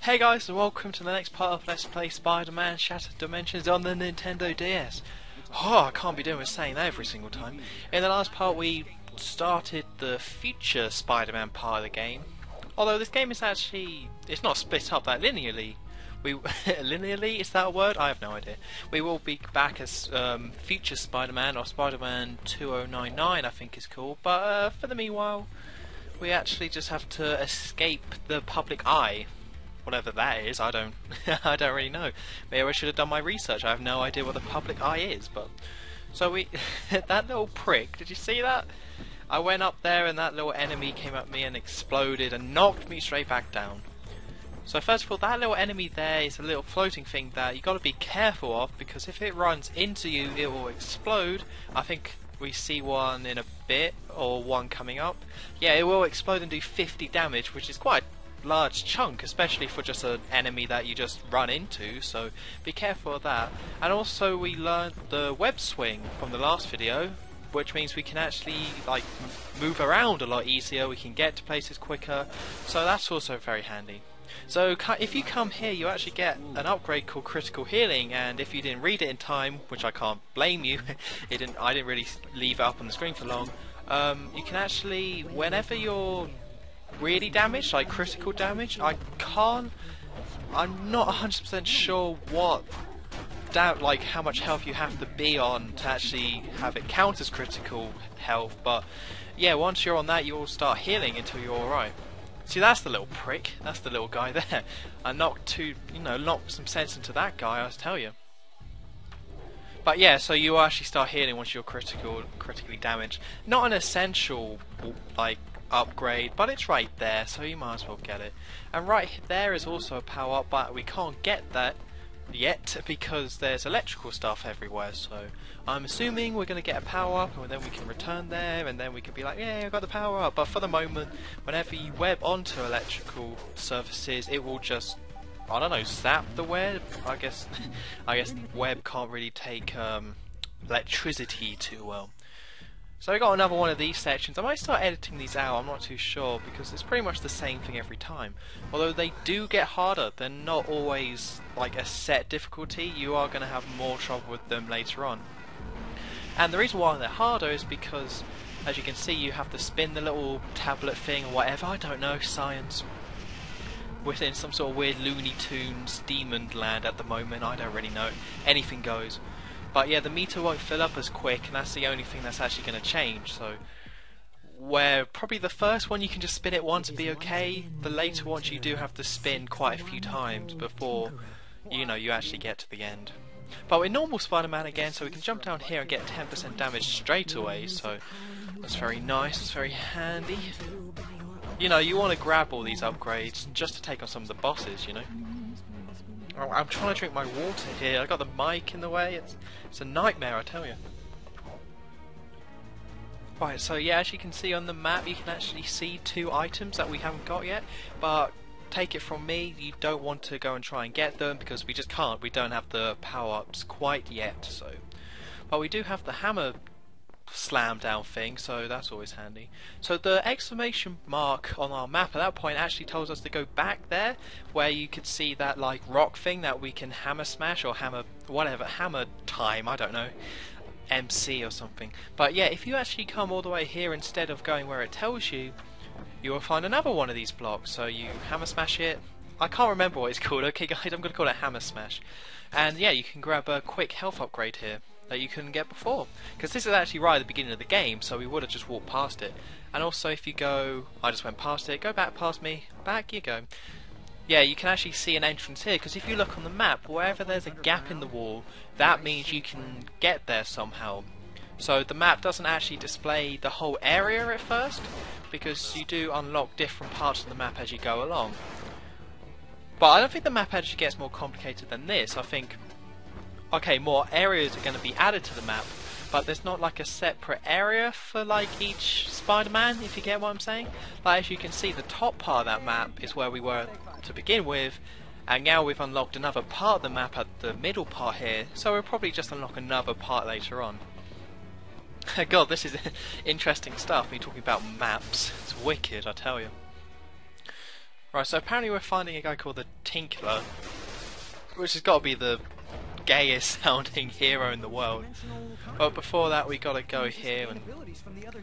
Hey guys, and welcome to the next part of Let's Play Spider-Man Shattered Dimensions on the Nintendo DS. Oh, I can't be doing with saying that every single time. In the last part we started the future Spider-Man part of the game. Although this game is actually, it's not split up that linearly. Linearly, is that a word? I have no idea. We will be back as future Spider-Man, or Spider-Man 2099 I think is called. But for the meanwhile, we actually just have to escape the public eye. Whatever that is, I don't I don't really know. Maybe I should have done my research. I have no idea what the public eye is, but so we that little prick, did you see that? I went up there and that little enemy came at me and exploded and knocked me straight back down. So first of all, that little enemy there is a little floating thing that you got to be careful of, because if it runs into you it will explode. I think we see one in a bit, or one coming up. Yeah, it will explode and do 50 damage, which is quite large chunk, especially for just an enemy that you just run into, so be careful of that. And also we learned the web swing from the last video, which means we can actually like move around a lot easier, we can get to places quicker, so that's also very handy. So if you come here you actually get an upgrade called critical healing, and if you didn't read it in time, which I can't blame you, I didn't really leave it up on the screen for long, you can actually, whenever you're really damaged, like critical damage, I'm not 100% sure what like how much health you have to be on to actually have it count as critical health, but yeah, once you're on that you will start healing until you're alright. See, that's the little prick, that's the little guy there. I knocked some sense into that guy, I tell you. But yeah, so you actually start healing once you're critically damaged. Not an essential like upgrade, but it's right there, so you might as well get it. And right there is also a power up, but we can't get that yet because there's electrical stuff everywhere, so I'm assuming we're going to get a power up and then we can return there and then we can be like, yeah, I got the power up. But for the moment, whenever you web onto electrical surfaces, it will just, I don't know, zap the web. I guess web can't really take electricity too well. So I got another one of these sections. I might start editing these out, I'm not too sure, because it's pretty much the same thing every time. Although they do get harder, they're not always like a set difficulty, you are going to have more trouble with them later on. And the reason why they're harder is because, as you can see, you have to spin the little tablet thing or whatever, I don't know, science. Within some sort of weird Looney Tunes demon land at the moment, I don't really know, anything goes. But yeah, the meter won't fill up as quick, and that's the only thing that's actually going to change. So, where probably the first one you can just spin it once and be okay, the later ones you do have to spin quite a few times before, you actually get to the end. But we're normal Spider-Man again, so we can jump down here and get 10% damage straight away, so that's very nice, it's very handy. You want to grab all these upgrades just to take on some of the bosses, I'm trying to drink my water here. I got the mic in the way. It's a nightmare, I tell you. Right, so yeah, as you can see on the map, you can actually see 2 items that we haven't got yet. But take it from me, you don't want to go and try and get them because we just can't. We don't have the power-ups quite yet. So, but we do have the hammer slam down thing, so that's always handy. So the exclamation mark on our map at that point actually tells us to go back there, where you could see that like rock thing that we can hammer smash, or hammer time, I don't know, MC or something. But yeah, if you actually come all the way here instead of going where it tells you, you will find another one of these blocks. So you hammer smash it. I can't remember what it's called. Okay guys, I'm going to call it hammer smash. And yeah, you can grab a quick health upgrade here that you couldn't get before, because this is actually right at the beginning of the game, so we would have just walked past it. And also if you go, I just went past it, go back past me, back you go. Yeah, you can actually see an entrance here, because if you look on the map, wherever there's a gap in the wall, that means you can get there somehow. So the map doesn't actually display the whole area at first, because you do unlock different parts of the map as you go along. But I don't think the map actually gets more complicated than this. I think, okay, more areas are going to be added to the map, but there's not like a separate area for like each Spider-Man, if you get what I'm saying. Like, as you can see, the top part of that map is where we were to begin with, and now we've unlocked another part of the map at the middle part here, so we'll probably just unlock another part later on. God, this is interesting stuff, me talking about maps. It's wicked, I tell you. Right, so apparently we're finding a guy called the Tinkerer, which has got to be the gayest sounding hero in the world. But before that we gotta go here and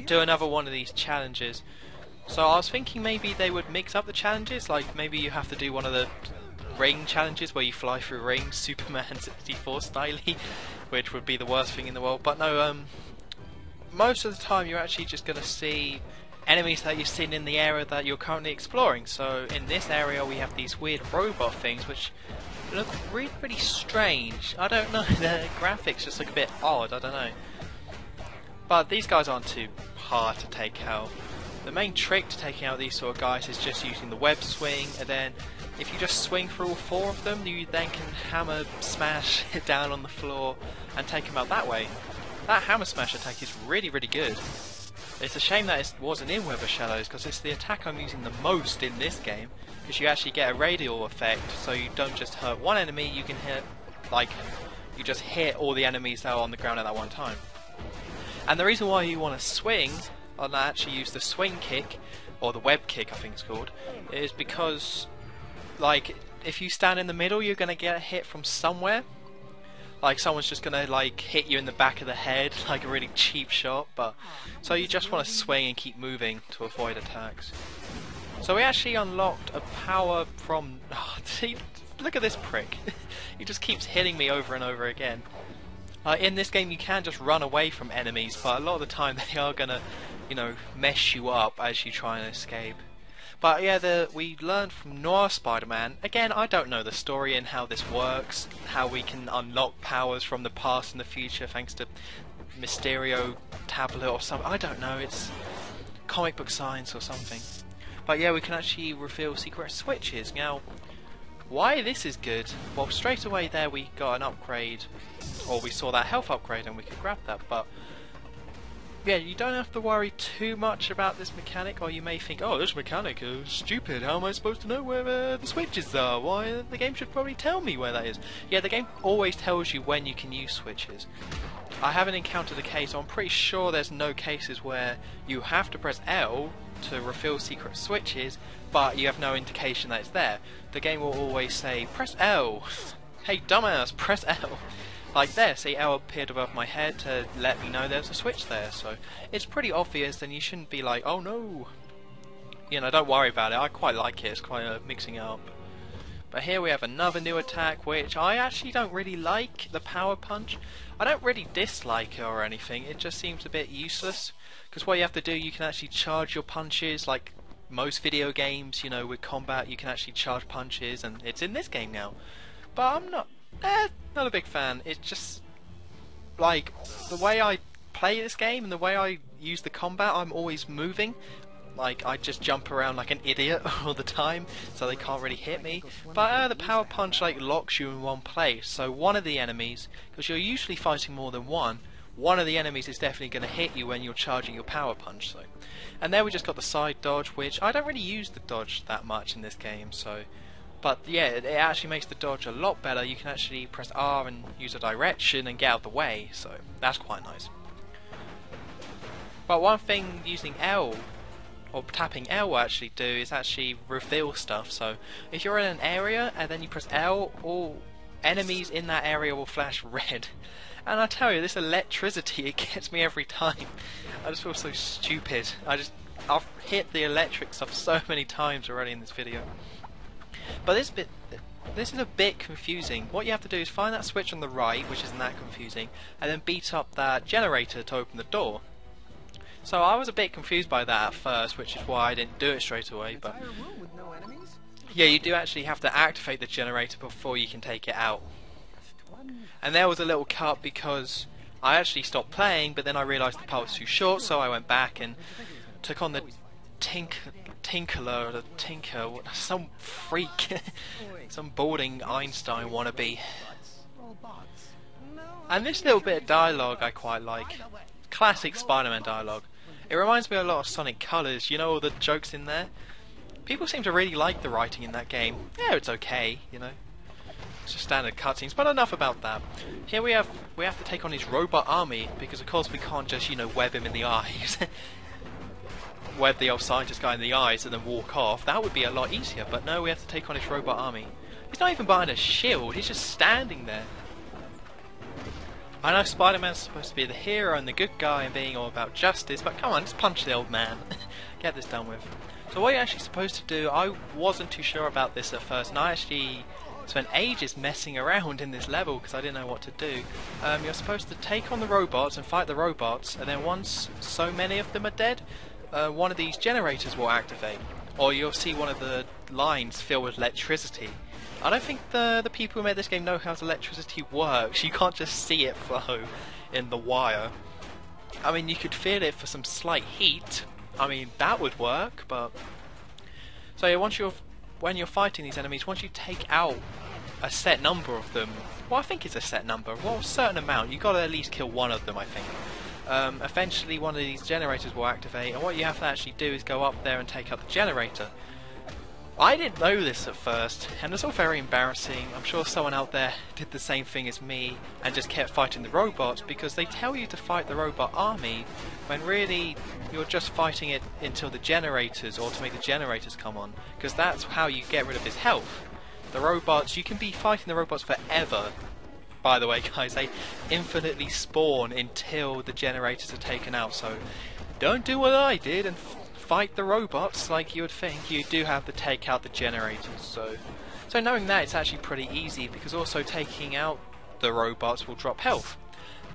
do another one of these challenges. So I was thinking maybe they would mix up the challenges, like maybe you have to do one of the ring challenges where you fly through rings, Superman 64 styly, which would be the worst thing in the world. But no, most of the time you're actually just gonna see enemies that you've seen in the area that you're currently exploring. So in this area we have these weird robot things which look really pretty strange. I don't know, the graphics just look a bit odd, I don't know. But these guys aren't too hard to take out. The main trick to taking out these sort of guys is just using the web swing, and then if you just swing through all 4 of them, you then can hammer smash it down on the floor and take them out that way. That hammer smash attack is really good. It's a shame that it wasn't in Web of Shadows, because it's the attack I'm using the most in this game, because you actually get a radial effect, so you don't just hurt one enemy, you can hit, like, you just hit all the enemies that are on the ground at that one time. And the reason why you want to swing, and actually use the swing kick, or the web kick I think it's called, is because, like, if you stand in the middle you're going to get a hit from somewhere. Like someone's just gonna like hit you in the back of the head, like a really cheap shot, but so you just want to swing and keep moving to avoid attacks. So we actually unlocked a power from... Oh, see, look at this prick. He just keeps hitting me over and over again. In this game you can just run away from enemies, but a lot of the time they are gonna, you know, mess you up as you try and escape. But yeah, we learned from Noir Spider-Man. Again, I don't know the story and how this works, how we can unlock powers from the past and the future thanks to Mysterio tablet or something. I don't know, it's comic book science or something. But yeah, we can actually reveal secret switches. Now, why this is good? Well, straight away there we got an upgrade, or we saw that health upgrade and we could grab that, but yeah, you don't have to worry too much about this mechanic, or you may think, oh, this mechanic is stupid, how am I supposed to know where the switches are? Why, the game should probably tell me where that is. Yeah, the game always tells you when you can use switches. I haven't encountered a case, I'm pretty sure there's no cases where you have to press L to reveal secret switches, but you have no indication that it's there. The game will always say, press L. Hey dumbass, press L. Like there, see, L appeared above my head to let me know there's a switch there, so it's pretty obvious and you shouldn't be like, oh no. You know, don't worry about it, I quite like it, it's quite mixing it up. But here we have another new attack, which I actually don't really like, the power punch. I don't really dislike it or anything, it just seems a bit useless. Because what you have to do, you can actually charge your punches, like most video games, you know, with combat you can actually charge punches, and it's in this game now. But I'm not a big fan. It's just like the way I play this game and the way I use the combat, I'm always moving. Like I just jump around like an idiot all the time, so they can't really hit me. But the power punch like locks you in one place, so one of the enemies, because you're usually fighting more than one of the enemies is definitely going to hit you when you're charging your power punch. So, and there we just got the side dodge, which I don't really use the dodge that much in this game. So, but yeah, it actually makes the dodge a lot better. You can actually press R and use a direction and get out of the way, so that's quite nice. But one thing using L, or tapping L will actually do, is actually reveal stuff. So if you're in an area and then you press L, all enemies in that area will flash red. And I tell you, this electricity, it gets me every time. I just feel so stupid. I've hit the electric stuff so many times already in this video. But this is a bit confusing. What you have to do is find that switch on the right, which isn't that confusing, and then beat up that generator to open the door. So I was a bit confused by that at first, which is why I didn't do it straight away. But yeah, you do actually have to activate the generator before you can take it out. And there was a little cut because I actually stopped playing, but then I realised the part was too short, so I went back and took on the Tinker, some freak, some balding Einstein wannabe. And this little bit of dialogue I quite like. Classic Spider-Man dialogue. It reminds me a lot of Sonic Colors, you know, all the jokes in there. People seem to really like the writing in that game. Yeah, it's okay, you know. It's just standard cutscenes, but enough about that. Here we have to take on his robot army, because of course we can't just, you know, web him in the eyes. web the old scientist guy in the eyes and then walk off, that would be a lot easier. But no, we have to take on his robot army. He's not even behind a shield, he's just standing there. I know Spider-Man's supposed to be the hero and the good guy and being all about justice, but come on, just punch the old man. Get this done with. So what you're actually supposed to do, I wasn't too sure about this at first, and I actually spent ages messing around in this level because I didn't know what to do. You're supposed to take on the robots and fight the robots, and then once so many of them are dead, one of these generators will activate, or you'll see one of the lines fill with electricity. I don't think the people who made this game know how electricity works. You can't just see it flow in the wire. I mean, you could feel it for some slight heat. I mean, that would work, but... So yeah, when you're fighting these enemies, once you take out a set number of them, well, I think it's a set number, well, a certain amount, you've got to at least kill one of them, I think. Eventually one of these generators will activate, and what you have to actually do is go up there and take out the generator. I didn't know this at first, and it's all very embarrassing. I'm sure someone out there did the same thing as me and just kept fighting the robots, because they tell you to fight the robot army when really you're just fighting it until the generators, or to make the generators come on, because that's how you get rid of his health. The robots, you can be fighting the robots forever. By the way, guys, they infinitely spawn until the generators are taken out, so don't do what I did and fight the robots like you would think. You do have to take out the generators, so knowing that, it's actually pretty easy, because also taking out the robots will drop health.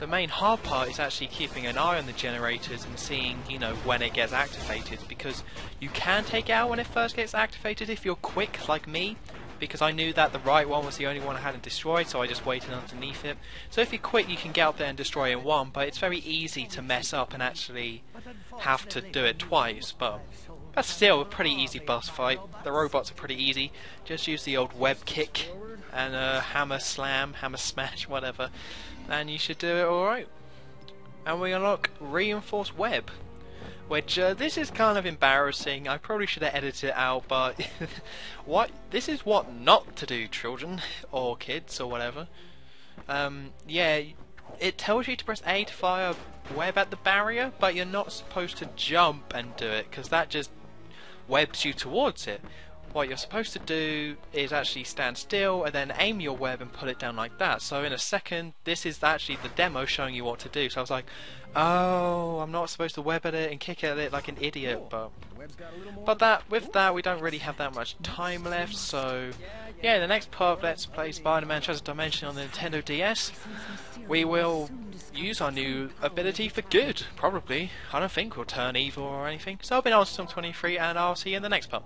The main hard part is actually keeping an eye on the generators and seeing, you know, when it gets activated, because you can take it out when it first gets activated if you're quick like me, because I knew that the right one was the only one I hadn't destroyed, so I just waited underneath it. So if you're quick, you can get up there and destroy in one, but it's very easy to mess up and actually have to do it twice. But that's still a pretty easy boss fight. The robots are pretty easy. Just use the old web kick and hammer slam, hammer smash, whatever, and you should do it alright. And we unlock reinforced web, which this is kind of embarrassing. I probably should have edited it out, but this is what not to do, children or kids or whatever. Yeah, it tells you to press A to fire web at the barrier, but you're not supposed to jump and do it, because that just webs you towards it. What you're supposed to do is actually stand still and then aim your web and put it down like that. So in a second, this is actually the demo showing you what to do. So I was like, oh, I'm not supposed to web at it and kick at it like an idiot. But with that, we don't really have that much time left. So yeah, the next part of Let's Play Spider-Man Treasure Dimension on the Nintendo DS, we will use our new ability for good, probably. I don't think we'll turn evil or anything. So I've been Awesome23, and I'll see you in the next part.